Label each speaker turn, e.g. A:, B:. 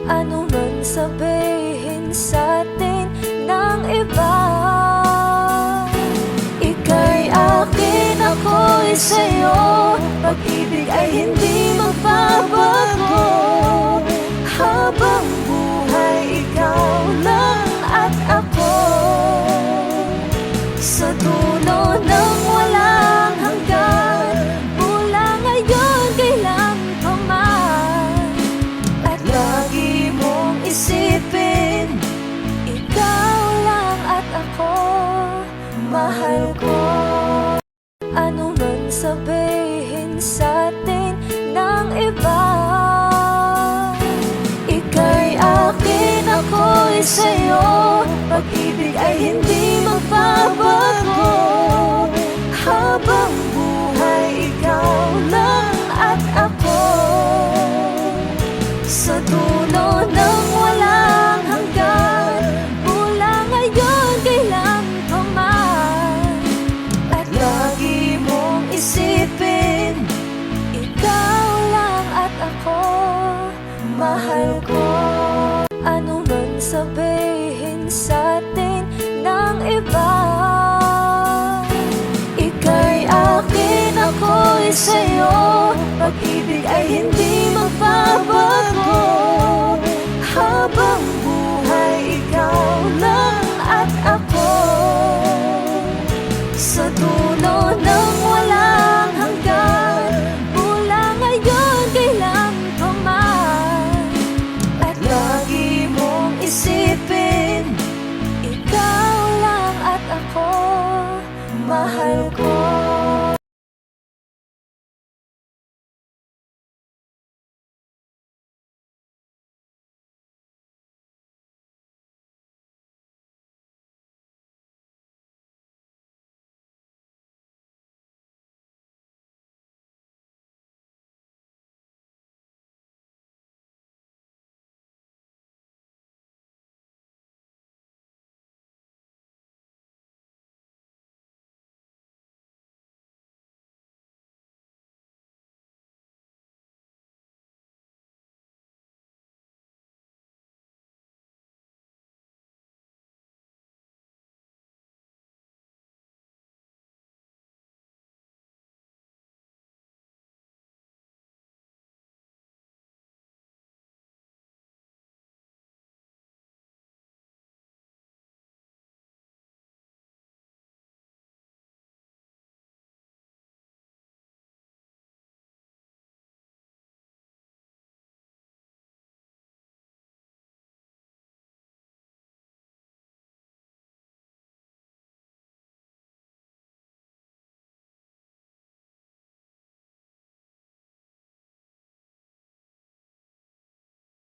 A: Ano man sabihin sa'tin ng iba, ika'y akin, ako'y sa'yo. Pag-ibig ay hindi magbabago. Habang buhay, ikaw lang at ako. Sa dulo ng walang hanggan, mula ngayon kailan pa man. At lagi mong isipin, ikaw lang at ako, mahal ko. Ano man sabihin sa'tin ng iba, ika'y akin, ako'y sa'yo. Pag-ibig ay hindi magbabago. Habang buhay, ikaw lang at ako. Sa dulo ng walang hanggan, mula ngayon kailan pa man. At lagi mong isipin, ikaw lang at ako, mahal ko. Ano man sabihin sa'tin ng iba, ika'y akin, ako'y sa'yo. Pag-ibig ay hindi magbabago.